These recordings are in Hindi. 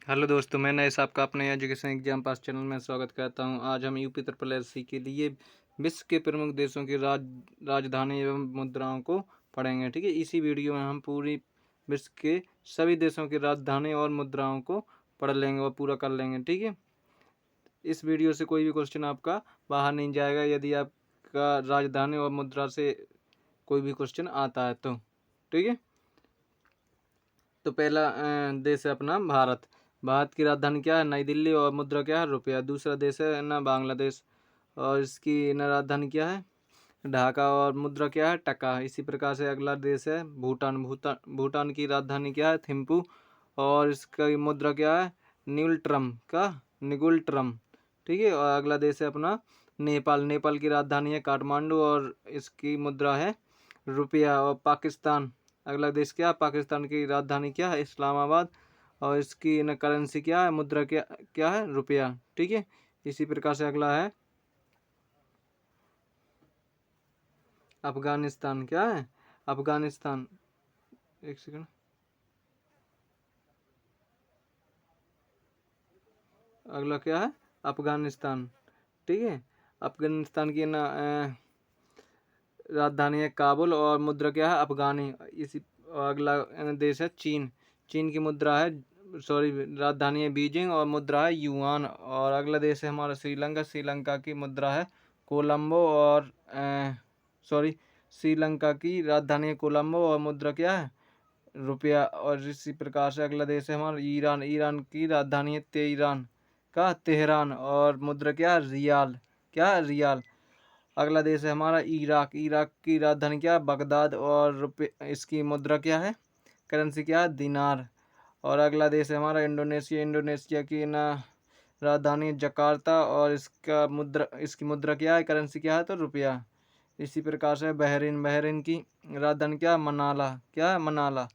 हेलो दोस्तों, मैं नए आपका अपने एजुकेशन एग्जाम पास चैनल में स्वागत करता हूं। आज हम यूपी ट्रिपल एससी के लिए विश्व के प्रमुख देशों की राजधानी एवं मुद्राओं को पढ़ेंगे। ठीक है, इसी वीडियो में हम पूरी विश्व के सभी देशों की राजधानी और मुद्राओं को पढ़ लेंगे और पूरा कर लेंगे। ठीक है, इस वीडियो से कोई भी क्वेश्चन आपका बाहर नहीं जाएगा यदि आपका राजधानी और मुद्रा से कोई भी क्वेश्चन आता है तो। ठीक है, तो पहला देश है अपना भारत। भारत की राजधानी क्या है? नई दिल्ली। और मुद्रा क्या है? रुपया। दूसरा देश है ना बांग्लादेश, और इसकी ना राजधानी क्या है? ढाका। और मुद्रा क्या है? टका। इसी प्रकार से अगला देश है भूटान। भूटान की राजधानी क्या है? थिम्पू। और इसका मुद्रा क्या है? न्यूल्ट्रम का निगुल्ट्रम। ठीक है, और अगला देश है अपना नेपाल। नेपाल की राजधानी है काठमांडू और इसकी मुद्रा है रुपया। और पाकिस्तान, अगला देश क्या है? पाकिस्तान की राजधानी क्या है? इस्लामाबाद। और इसकी न करेंसी क्या है? मुद्रा क्या क्या है? रुपया। ठीक है, इसी प्रकार से अगला है अफगानिस्तान। क्या है? अफगानिस्तान। एक सेकंड, अगला क्या है? अफगानिस्तान। ठीक है, अफगानिस्तान की ना राजधानी है काबुल और मुद्रा क्या है? अफगानी। इसी अगला देश है चीन। चीन की मुद्रा है सॉरी राजधानी है बीजिंग और मुद्रा है युआन। और अगला देश है हमारा श्रीलंका। श्रीलंका की मुद्रा है कोलंबो और श्रीलंका की राजधानी है कोलंबो और मुद्रा क्या है? रुपया। और इसी प्रकार से अगला देश है हमारा ईरान। ईरान की राजधानी है तेहरान और मुद्रा क्या है? रियाल। क्या है? रियाल। अगला देश है हमारा इराक। इराक की राजधानी क्या है? बगदाद और रुपये इसकी मुद्रा क्या है? करेंसी क्या है? दिनार। और अगला देश है हमारा इंडोनेशिया। इंडोनेशिया की ना राजधानी जकार्ता और इसकी मुद्रा क्या है? करेंसी क्या है? तो रुपया। इसी प्रकार से बहरीन। बहरीन की राजधानी क्या है? मनाला। क्या है? मनाला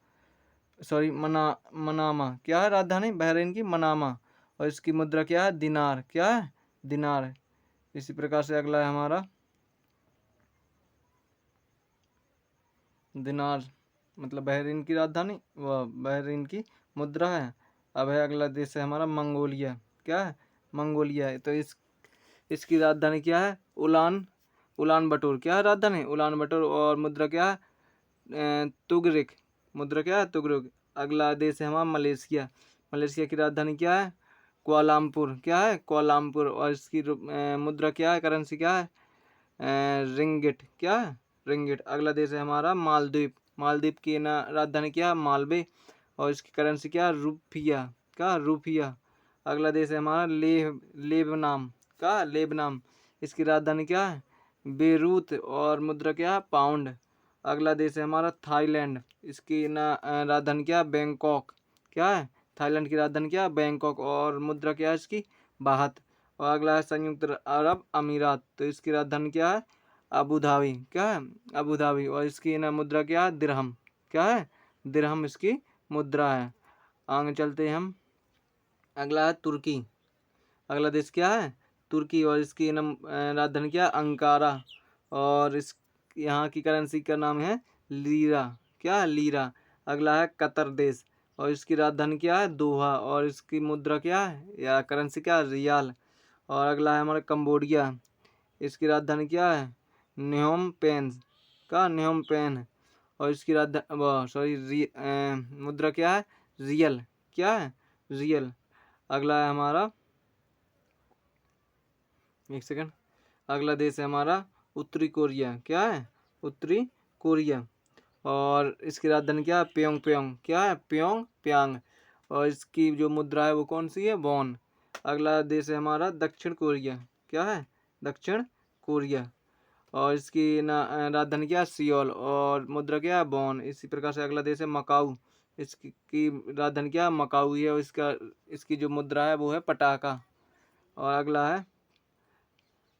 मनामा। क्या है राजधानी बहरीन की? मनामा। और इसकी मुद्रा क्या है? दिनार। क्या है? दिनार। इसी प्रकार से अगला है हमारा दिनार, मतलब बहरीन की राजधानी व बहरीन की मुद्रा है। अब है अगला देश है हमारा मंगोलिया। क्या है? मंगोलिया है। तो इसकी राजधानी क्या है? उलान बटोर। क्या है राजधानी? उलान बटोर। और मुद्रा क्या है? तुगरिक। मुद्रा क्या है? तुगरिक। अगला देश है हमारा मलेशिया। मलेशिया की राजधानी क्या है? कुआलालंपुर। क्या है? कुआलालंपुर। और इसकी मुद्रा क्या है? करेंसी क्या है? रिंगिट। क्या है? रिंगिट। अगला देश है हमारा मालदीव। मालदीव की ना राजधानी क्या है? मालबे। और इसकी करेंसी क्या है? रुपया। क्या? रुपया। अगला देश है हमारा लेबनान। क्या? लेबनान। इसकी राजधानी क्या है? बेरूत। और मुद्रा क्या है? पाउंड। अगला देश है हमारा थाईलैंड। इसकी ना राजधानी क्या है? बैंकॉक। क्या है? थाईलैंड की राजधानी क्या है? बैंकॉक। और मुद्रा क्या है इसकी? बाहत। और अगला है संयुक्त अरब अमीरात। तो इसकी राजधानी क्या है? Abu Dhabi. क्या है? Abu Dhabi. और इसकी ना मुद्रा क्या है? दिरहम। क्या है? दिरहम इसकी मुद्रा है। आगे चलते हैं हम। अगला है तुर्की। अगला देश क्या है? तुर्की। और इसकी ना राजधानी क्या है? अंकारा। और इस यहाँ की करेंसी का नाम है लीरा। क्या है? लीरा। अगला है कतर देश। और इसकी राजधानी क्या है? दोहा। और इसकी मुद्रा क्या है या करेंसी क्या है? रियाल। और अगला है हमारा कंबोडिया। इसकी राजधानी क्या है? न्योम पेन। का न्योम पेन। और इसकी राजधानी मुद्रा क्या है? रियल। क्या है? रियल। अगला है हमारा एक सेकंड, अगला देश है हमारा उत्तरी कोरिया। क्या है? उत्तरी कोरिया। और इसकी राजधानी क्या है? प्योंग प्योंग। क्या है? प्योंग प्यांग। और इसकी जो मुद्रा है वो कौन सी है? वॉन। अगला देश है हमारा दक्षिण कोरिया। क्या है? दक्षिण कोरिया। और इसकी ना राजधानी क्या है? सियोल। और मुद्रा क्या है? वॉन। इसी प्रकार से अगला देश है मकाऊ। इसकी राजधानी क्या है? मकाऊ है। और इसकी जो मुद्रा है वो है पटाखा। और अगला है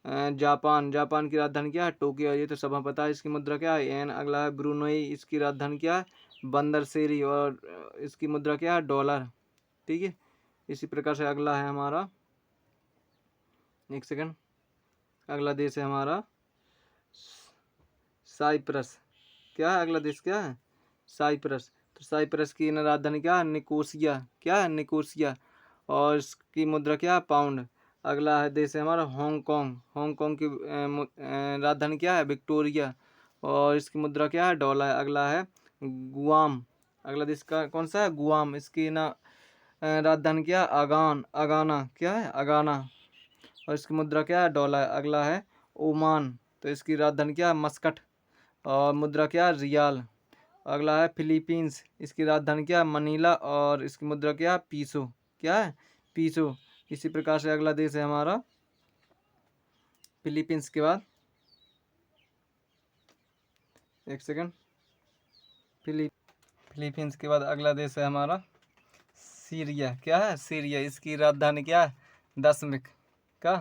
जापान। जापान की राजधानी क्या है? टोक्यो। ये तो सब हमें पता है। इसकी मुद्रा क्या है? येन। अगला है ब्रुनई। इसकी राजधानी क्या है? बंदरसेरी। और इसकी मुद्रा क्या है? डॉलर। ठीक है, इसी प्रकार से अगला है हमारा एक सेकंड, अगला देश है हमारा साइप्रस। क्या है? अगला देश क्या है? साइप्रस। तो साइप्रस की ना राजधानी क्या है? निकोसिया। क्या है? निकोसिया। और इसकी मुद्रा क्या है, पाउंड। अगला है देश है हमारा हांगकांग। हांगकांग की राजधानी क्या है, विक्टोरिया, और इसकी मुद्रा क्या है, डॉलर। अगला है गुआम। अगला देश का कौन सा है, गुआम। इसकी ना राजधानी क्या है, अगाना क्या है, अगाना, और इसकी मुद्रा क्या है, डॉलर। अगला है ओमान, तो इसकी राजधानी क्या है, मस्कट, और मुद्रा क्या है, रियाल। अगला है फिलीपींस, इसकी राजधानी क्या है, मनीला, और इसकी मुद्रा क्या है, पीसो क्या है, पीसो। इसी प्रकार से अगला देश है हमारा फिलीपींस के बाद, एक सेकंड, फिलीपींस के बाद अगला देश है हमारा सीरिया। क्या है, सीरिया। इसकी राजधानी क्या है, दशमिक का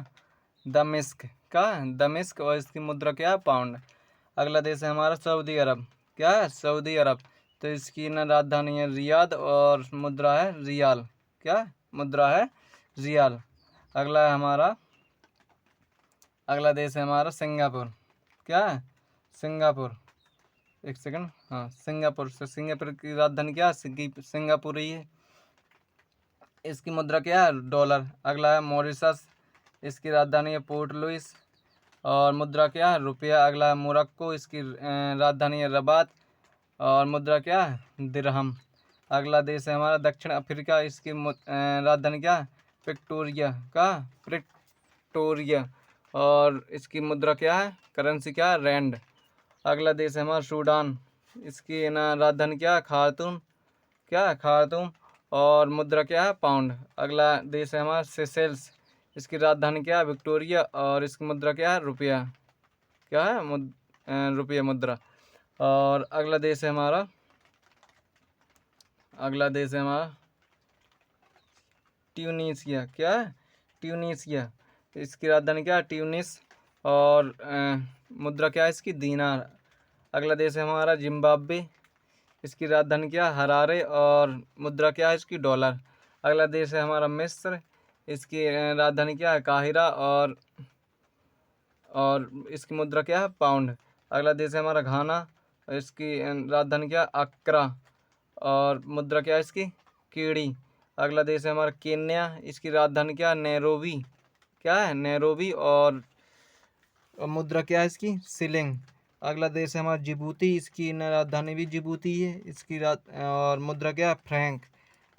दमिश्क का दमिश्क, और इसकी मुद्रा क्या है, पाउंड। अगला देश है हमारा सऊदी अरब। क्या है, सऊदी अरब, तो इसकी ना राजधानी है रियाद, और मुद्रा है रियाल। क्या है, मुद्रा है रियाल। अगला है हमारा, अगला देश है हमारा सिंगापुर। क्या है, सिंगापुर, एक सेकंड, हाँ सिंगापुर। से सिंगापुर की राजधानी क्या है, सिंगापुर ही है। इसकी मुद्रा क्या है, डॉलर। अगला है मॉरिशस, इसकी राजधानी है पोर्ट लुइस, और मुद्रा क्या है, रुपया। अगला है मोरक्को, इसकी राजधानी है रबात, और मुद्रा क्या है, दिरहम। अगला देश है हमारा दक्षिण अफ्रीका, इसकी राजधानी क्या है, प्रिक्टोरिया का प्रिक्टोरिया, और इसकी मुद्रा क्या है, करेंसी क्या है, रैंड। अगला देश है हमारा सूडान, इसकी ना राजधानी क्या है, खार्तूम। क्या है, खार्तूम, और मुद्रा क्या है, पाउंड। अगला देश है हमारा सेशेल्स, इसकी राजधानी क्या है, विक्टोरिया, और इसकी मुद्रा क्या है, रुपया। क्या है, रुपया मुद्रा। और अगला देश है हमारा, अगला देश है हमारा ट्यूनीसिया। क्या है, ट्यूनीसिया, इसकी राजधानी क्या है, ट्यूनिस, और मुद्रा क्या है इसकी, दीनार। अगला देश है हमारा जिम्बाब्वे, इसकी राजधानी क्या है, हरारे, और मुद्रा क्या है इसकी, डॉलर। अगला देश है हमारा मिस्र, इसकी राजधानी क्या है, काहिरा, और इसकी मुद्रा क्या है, पाउंड। अगला देश है हमारा घाना, इसकी राजधानी क्या है, अक्रा, और मुद्रा क्या है इसकी, कीड़ी। अगला देश है हमारा केन्या, इसकी राजधानी क्या है, नैरोबी। क्या है, नैरोबी, और मुद्रा क्या है इसकी, शिलिंग। अगला देश है हमारा जिबूती, इसकी राजधानी भी जिबूती है, इसकी और मुद्रा क्या है, फ्रैंक।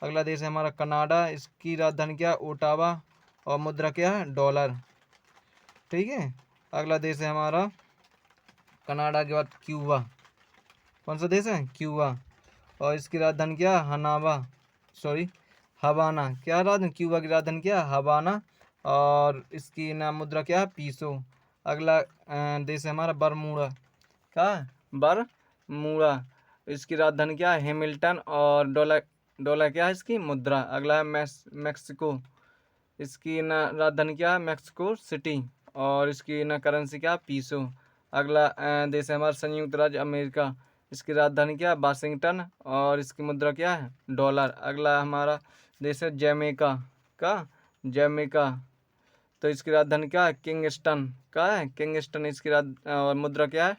अगला देश है हमारा कनाडा, इसकी राजधानी क्या है, ओटावा, और मुद्रा क्या है, डॉलर। ठीक है। अगला देश है हमारा कनाडा के बाद क्यूबा। कौन सा देश है, क्यूबा, और इसकी राजधानी क्या है, हवाना। क्या राजधानी, क्यूबा की राजधानी क्या है, हवाना, और इसकी नाम मुद्रा क्या है, पीसो। अगला देश है हमारा बरमूडा। क्या है, बरमूडा, इसकी राजधानी क्या है, हैमिल्टन, और डॉलर, डॉलर क्या है इसकी मुद्रा। अगला है मैक्सिको, इसकी ना राजधानी क्या है, मैक्सिको सिटी, और इसकी ना करेंसी क्या है, पीसो। अगला देश है हमारा संयुक्त राज्य अमेरिका, इसकी राजधानी क्या है, वाशिंगटन, और इसकी मुद्रा क्या है, डॉलर। अगला हमारा देश है जैमेका। का जैमेका, तो इसकी राजधानी क्या है, किंगस्टन। का है, किंगस्टन, इसकी मुद्रा क्या है,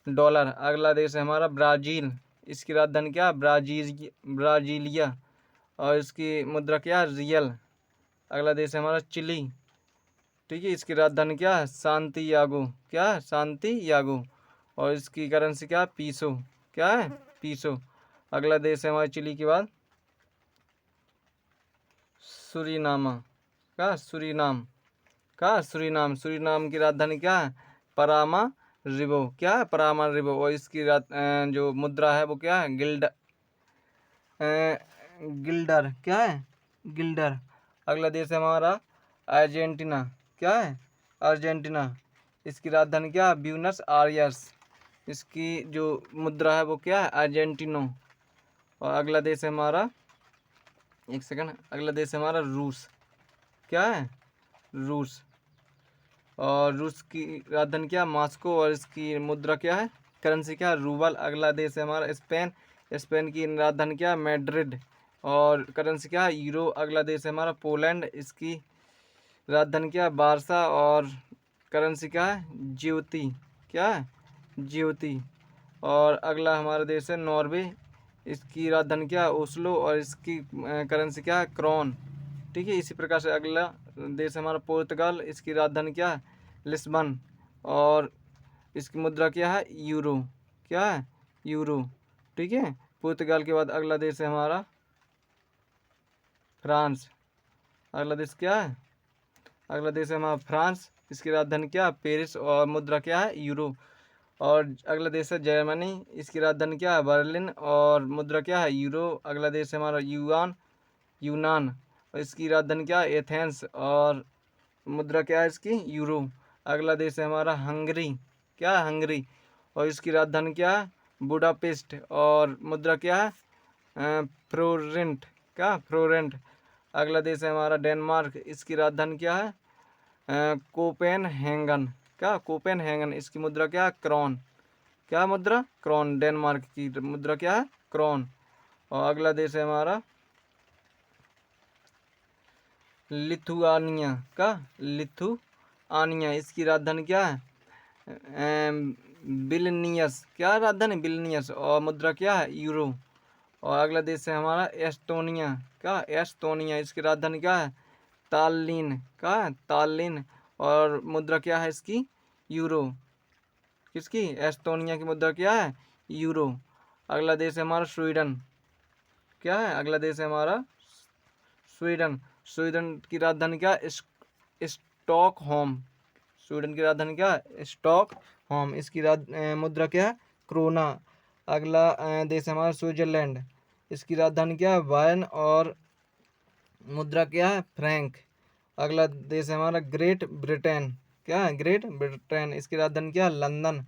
डॉलर। अगला देश है हमारा ब्राज़ील, इसकी राजधानी क्या है, ब्राजीलिया, और इसकी मुद्रा क्या है, रियल। अगला देश है हमारा चिली। ठीक है, इसकी राजधानी क्या है, सांतियागो। क्या है, सांतियागो, और इसकी करेंसी क्या है, पीसो। क्या है, पीसो। अगला देश है हमारे चिली के बाद सुरीनामा। क्या, सुरीनाम। क्या, सुरीनाम, सुरीनाम की राजधानी क्या है, परामा रिबो। क्या है, परामा रिबो, और इसकी जो मुद्रा है वो क्या है, गिल्डर। क्या है, गिल्डर। अगला देश है हमारा अर्जेंटीना। क्या है, अर्जेंटीना, इसकी राजधानी क्या है, ब्यूनस आयर्स, इसकी जो मुद्रा है वो क्या है, अर्जेंटिनो। और अगला देश है हमारा, एक सेकंड, अगला देश है हमारा रूस। क्या है, रूस, और रूस की राजधानी क्या है, मॉस्को, और इसकी मुद्रा क्या है, करेंसी क्या है, रूबल। अगला देश है हमारा स्पेन, स्पेन की राजधानी क्या है, मैड्रिड, और करेंसी क्या है, यूरो। अगला देश है हमारा पोलैंड, इसकी राजधानी क्या है, बारसा, और करेंसी क्या है, ज्योति। क्या है, ज्योति। और अगला हमारा देश है नॉर्वे, इसकी राजधानी क्या है, ओस्लो, और इसकी करेंसी क्या है, क्रोन। ठीक है। इसी प्रकार से अगला देश हमारा पुर्तगाल, इसकी राजधानी क्या है? लिस्बन, और इसकी मुद्रा क्या है? यूरो। क्या है? यूरो। ठीक है। पुर्तगाल के बाद अगला देश है हमारा फ्रांस। अगला देश क्या है? अगला देश है हमारा फ्रांस, इसकी राजधानी क्या है? पेरिस, और मुद्रा क्या है? यूरो। और अगला देश है जर्मनी, इसकी राजधानी क्या है? बर्लिन, और मुद्रा क्या है? यूरो। अगला देश है हमारा यूनान, और इसकी राजधानी क्या है? एथेंस, और मुद्रा क्या है इसकी? यूरो। अगला देश है हमारा हंगरी। क्या है? हंगरी, और इसकी राजधानी क्या है? बुडापेस्ट, और मुद्रा क्या है? फ्लोरेंट। क्या? फ्लोरेंट। अगला देश है हमारा डेनमार्क, इसकी राजधानी क्या है? कोपेनहेगन। क्या? कोपेनहेगन, इसकी मुद्रा क्या है? क्रोन। क्या मुद्रा? क्रोन। डेनमार्क की मुद्रा क्या है? क्रोन। और अगला देश है हमारा लिथुआनिया। का? लिथुआनिया, इसकी राजधानी क्या है? बिलनियस। क्या राजधानी? बिलनियस, और मुद्रा क्या है? यूरो। और अगला देश है हमारा एस्टोनिया। क्या? एस्टोनिया, इसकी राजधानी क्या है? तालिन। क्या है? तालिन, और मुद्रा क्या है इसकी? यूरो। किसकी? एस्टोनिया की मुद्रा क्या है? यूरो। अगला देश है हमारा स्वीडन। क्या है? अगला देश है हमारा स्वीडन। स्वीडन की राजधानी क्या है? स्टॉकहोम। स्वीडन की राजधानी क्या है? स्टॉकहोम, इसकी मुद्रा क्या है? क्रोना। अगला देश है हमारा स्विट्जरलैंड, इसकी राजधानी क्या है? बायर्न, और मुद्रा क्या है? फ्रैंक। अगला देश है हमारा ग्रेट ब्रिटेन। क्या है? ग्रेट ब्रिटेन, इसकी राजधानी क्या है? लंदन,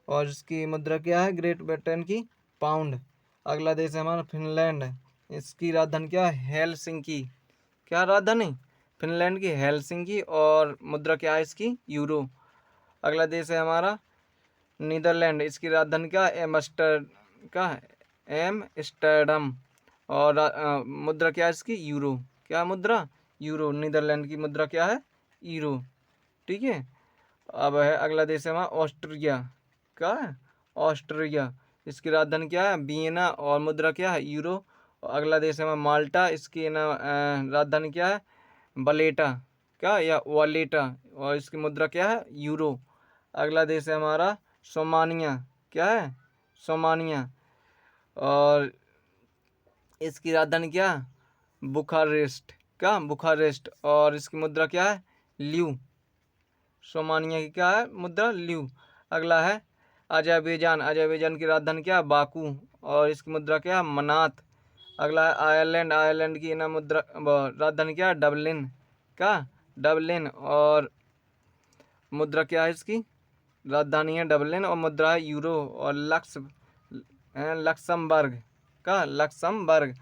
और इसकी मुद्रा क्या है? ग्रेट ब्रिटेन की? पाउंड। अगला देश है हमारा फिनलैंड, इसकी राजधानी क्या है? हेलसिंकी। क्या राजधानी? फिनलैंड की? हेलसिंकी, और मुद्रा क्या है इसकी? यूरो। अगला देश है हमारा नीदरलैंड, इसकी राजधानी क्या है? एम्स्टर्डम, और मुद्रा क्या है इसकी? यूरो। क्या मुद्रा? यूरो। नीदरलैंड की मुद्रा क्या है? यूरो। ठीक है। अब है अगला देश है हमारा ऑस्ट्रिया। क्या है? ऑस्ट्रिया, इसकी राजधानी क्या है? वियना, और मुद्रा क्या है? यूरो। और अगला देश है हमारा माल्टा, इसकी ना राजधानी क्या है? बलेटा। क्या? या वालेटा, और इसकी मुद्रा क्या है? यूरो। अगला देश है हमारा सोमानिया। क्या है? सोमानिया, और इसकी राजधानी क्या? बुखारेस्ट। क्या? बुखारेस्ट, और इसकी मुद्रा क्या है? ल्यू। सोमानिया की क्या है? मुद्रा? ल्यू। अगला है अजरबैजान। अजरबैजान की राजधानी क्या है? बाकू, और इसकी मुद्रा क्या है? मनात। अगला है आयरलैंड। आयरलैंड की ना मुद्रा राजधानी क्या है? डबलिन। क्या? डबलिन, और मुद्रा क्या है इसकी? राजधानी है डबलिन, और मुद्रा है यूरो। और लक्समबर्ग। का? लक्समबर्ग,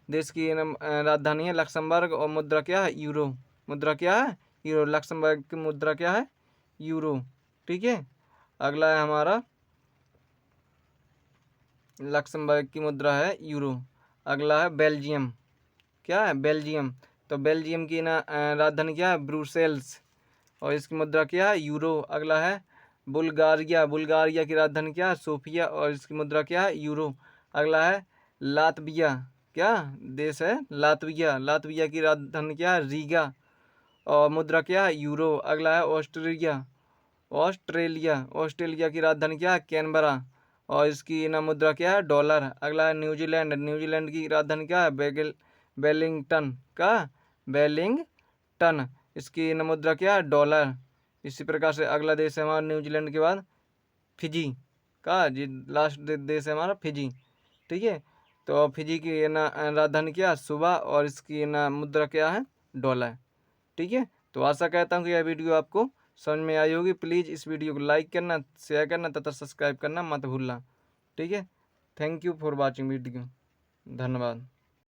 देश की राजधानी है लक्समबर्ग, और मुद्रा क्या है? यूरो। मुद्रा क्या है? यूरो। लक्समबर्ग की मुद्रा क्या है? यूरो। ठीक है। अगला है हमारा लक्समबर्ग की मुद्रा है यूरो। अगला है बेल्जियम। क्या है? बेल्जियम, तो बेल्जियम की ना राजधानी क्या है? ब्रुसेल्स, और इसकी मुद्रा क्या है? यूरो। अगला है बुल्गारिया। बुल्गारिया की राजधानी क्या है? सोफिया, और इसकी मुद्रा क्या है? यूरो। अगला है लातविया। क्या देश है? लातविया। लातविया की राजधानी क्या है? रीगा, और मुद्रा क्या है? यूरो। अगला है ऑस्ट्रेलिया। ऑस्ट्रेलिया। ऑस्ट्रेलिया की राजधानी क्या है? कैनबरा, और इसकी ना मुद्रा क्या है? डॉलर। अगला है न्यूजीलैंड। न्यूजीलैंड की राजधानी क्या है? बेलिंगटन। का? बेलिंगटन, इसकी ना मुद्रा क्या है? डॉलर। इसी प्रकार से अगला देश है हमारा न्यूजीलैंड के बाद फिजी। का? जी लास्ट देश है हमारा फिजी। ठीक है। तो फिजी की ना राजधानी क्या है? सुबह, और इसकी ना मुद्रा क्या है? डॉलर। ठीक है। तो आशा करता हूँ कि यह वीडियो आपको समझ में आई होगी। प्लीज़ इस वीडियो को लाइक करना, शेयर करना तथा सब्सक्राइब करना मत भूलना। ठीक है। Thank you for watching video. धन्यवाद।